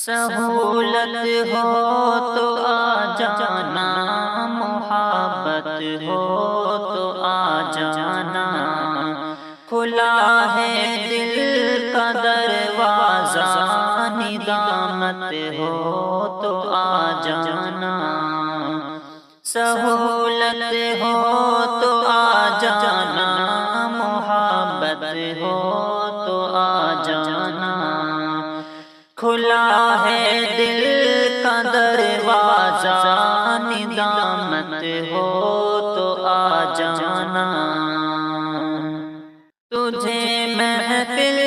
سہولت ہو تو آ جانا، محبت ہو تو آ جانا، کھلا ہے دل کا دروازہ، ندامت ہو تو آ جانا، سہولت ہو تو آ جانا، محبت ہو تو آ جانا، کھلا ہے دل کا دروازہ، ندامت ہو تو آ جانا، تجھے محفل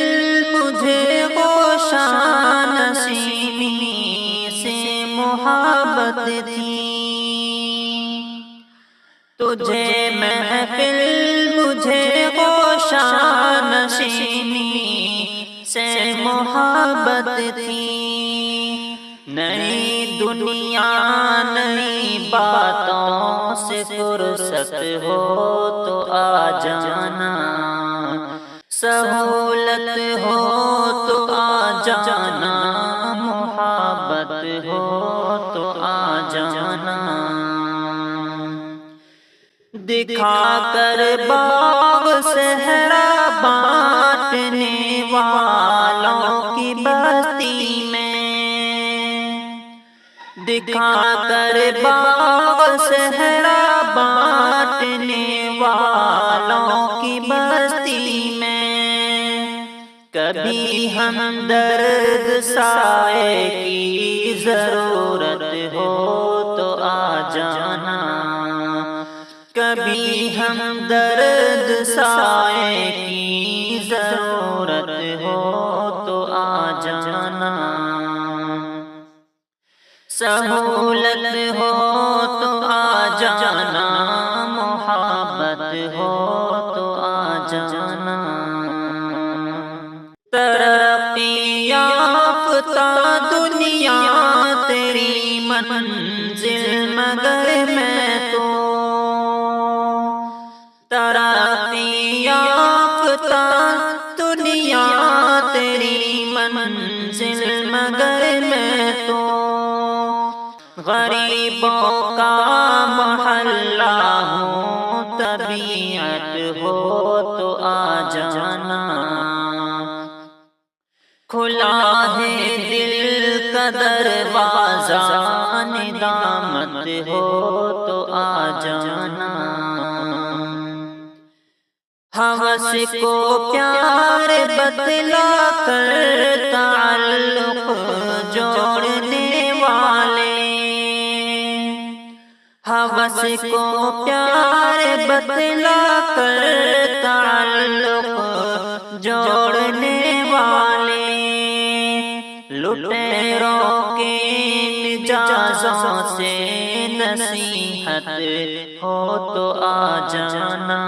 مجھے گوشان نسیمی سے محبت تھی، تجھے محفل مجھے گوشان نسیمی سے محبت تھی، نئی دنیا نئی باتوں سے فرصت ہو تو آ جانا، سہولت ہو تو آ جانا، محبت ہو تو آ جانا، دکھا کر باغ صحرا بانٹنے والوں کی بستی میں، دکھا کر باغ صحرا بانٹنے والوں کی بستی میں، کبھی ہمدرد سائے کی ضرورت ہو تو آ جانا، کبھی ہمدرد سائے کی ضرورت ہو تو آ جانا، سہولت ہو تو آ جانا، محبت ہو تو آ جانا، ترقی یافتہ دنیا تیری منزل مگر میں تو، ترقی یافتہ دنیا تیری منزل مگر میں تو، غریبوں کا محلہ ہوں، طبیعت ہو تو آ جانا، کھلا ہے دل کا دروازہ، ندامت ہو تو آ جانا، ہوس کو پیار بتلا کر تعلق جوڑنے والے، ہوس کو پیار بتلا کر تعلق جوڑنے والے، لٹیروں کے مجازوں سے نصیحت ہو تو آ جانا،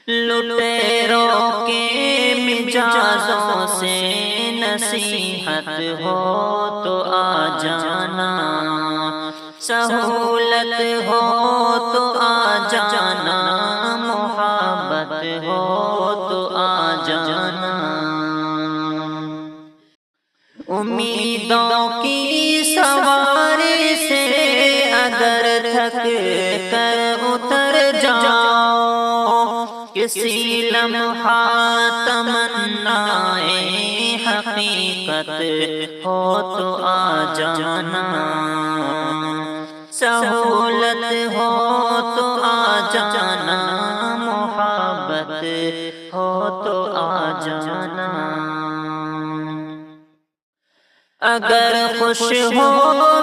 لٹیروں کے مجازوں سے نصیحت ہو تو آ جانا، سہولت ہو تو آ جانا، محبت ہو تو آ جانا، امیدوں کی سواری سے اگر تھک کر اتر جاؤ، کسی لمحہ تمنائے حقیقت ہو تو آ جانا، سہولت ہو تو آ جانا، محبت ہو تو آ جانا، اگر خوش ہو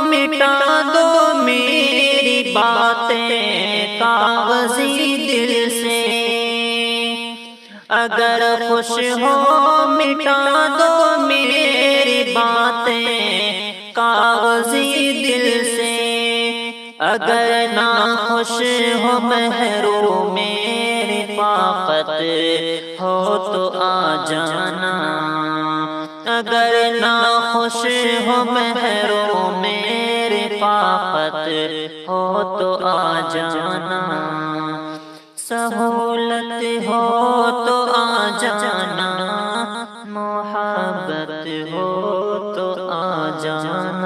مٹا دو میری باتیں کاغذی دل سے، اگر خوش ہو مٹا دو میری باتیں کاغذی دل سے، اگر ناخوش ہو محروم میری رفاقت ہو تو آ جانا، اگر ناخوش ہو محروم میری رفاقت ہو تو آ جانا، سہولت ہو تو آ جانا، محبت ہو جانا